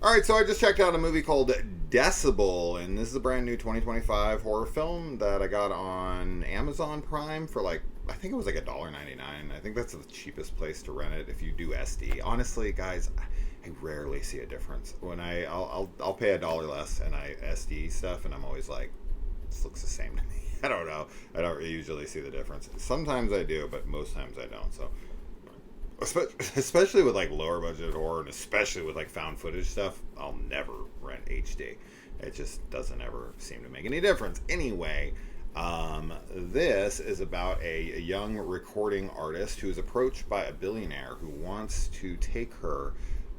All right, so I just checked out a movie called Decibel, and this is a brand new 2025 horror film that I got on Amazon Prime for like, I think it was like $1.99. I think that's the cheapest place to rent it if you do SD. Honestly, guys, I rarely see a difference. When I'll pay $1 less and I SD stuff, and I'm always like, this looks the same to me. I don't know. I don't usually see the difference. Sometimes I do, but most times I don't. So, especially with like lower budget horror, and especially with like found footage stuff, I'll never rent HD. It just doesn't ever seem to make any difference. Anyway, this is about a young recording artist who is approached by a billionaire who wants to take her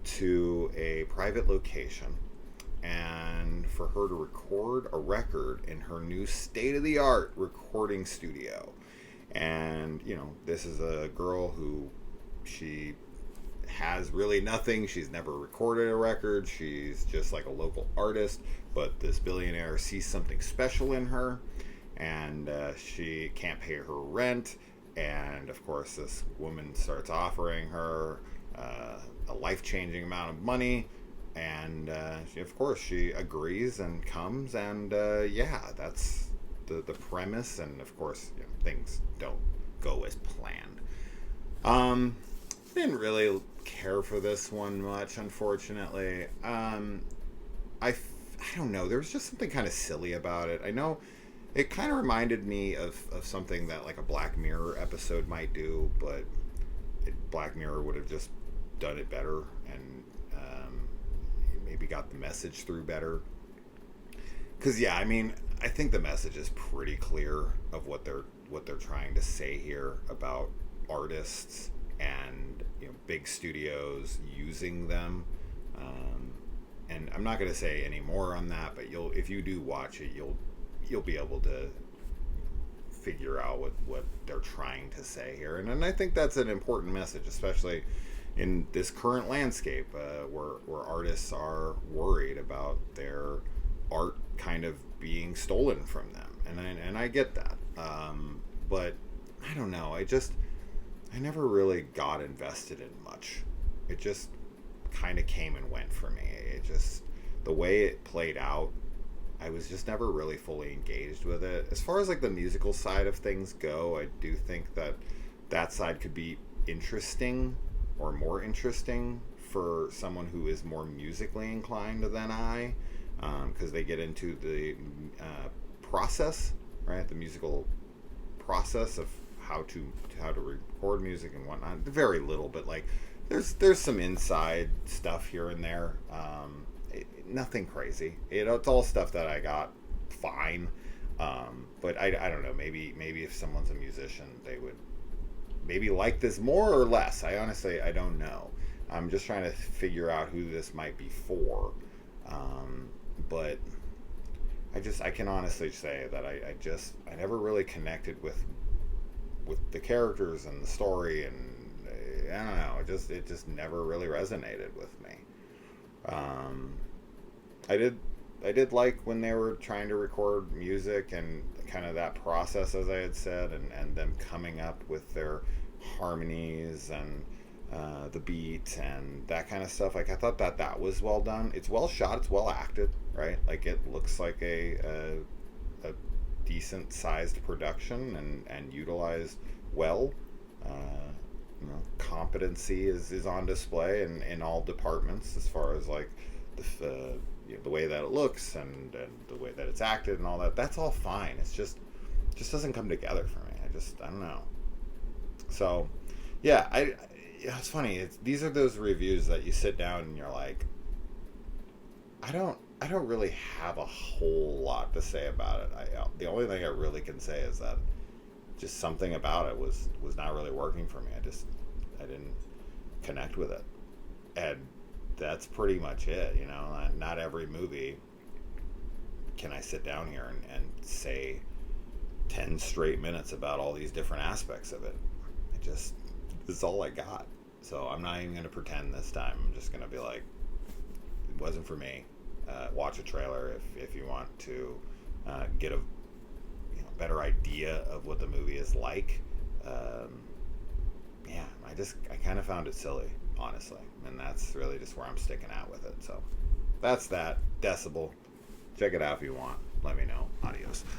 to a private location and for her to record a record in her new state-of-the-art recording studio. And, you know, this is a girl who she has really nothing. She's never recorded a record. She's just like a local artist. But this billionaire sees something special in her, and she can't pay her rent. And of course, this woman starts offering her a life-changing amount of money. And of course, she agrees and comes. And yeah, that's the premise. And of course, you know, things don't go as planned. Didn't really care for this one much, unfortunately. I don't know. There was just something kind of silly about it. I know it kind of reminded me of something that like a Black Mirror episode might do, but Black Mirror would have just done it better and maybe got the message through better. Because yeah, I mean, I think the message is pretty clear of what they're trying to say here about artists and, you know, big studios using them. And I'm not going to say any more on that, but if you do watch it, you'll be able to figure out what they're trying to say here. And I think that's an important message, especially in this current landscape where artists are worried about their art kind of being stolen from them. And I get that. But I don't know. I never really got invested in much. It just kind of came and went for me. The way it played out, I was just never really fully engaged with it. As far as like the musical side of things go, I do think that side could be interesting or more interesting for someone who is more musically inclined than I, because they get into the process, right? The musical process of how to record music and whatnot. Very little, but like there's some inside stuff here and there. Nothing crazy. It's all stuff that I got fine. But I don't know. Maybe if someone's a musician, they would maybe like this more or less. I honestly don't know. I'm just trying to figure out who this might be for. But I can honestly say that I never really connected with the characters and the story, and I don't know, it just never really resonated with me. I did like when they were trying to record music and kind of that process, as I had said, and them coming up with their harmonies and the beat and that kind of stuff. Like, I thought that was well done. It's well shot. It's well acted, right? Like, it looks like a decent sized production and utilized well. You know, competency is on display in all departments, as far as like the way that it looks and the way that it's acted and all that. That's all fine. It just doesn't come together for me. I don't know. So yeah, it's funny. These are those reviews that you sit down and you're like, I don't really have a whole lot to say about it. The only thing I really can say is that just something about it was not really working for me. I didn't connect with it, and that's pretty much it. You know, not every movie can I sit down here and say 10 straight minutes about all these different aspects of it. This is all I got. So I'm not even going to pretend this time. I'm just going to be like, it wasn't for me. Watch a trailer if you want to get a better idea of what the movie is like. I kind of found it silly, honestly, and that's really just where I'm sticking out with it. So that's that. Decibel. Check it out if you want. Let me know. Adios.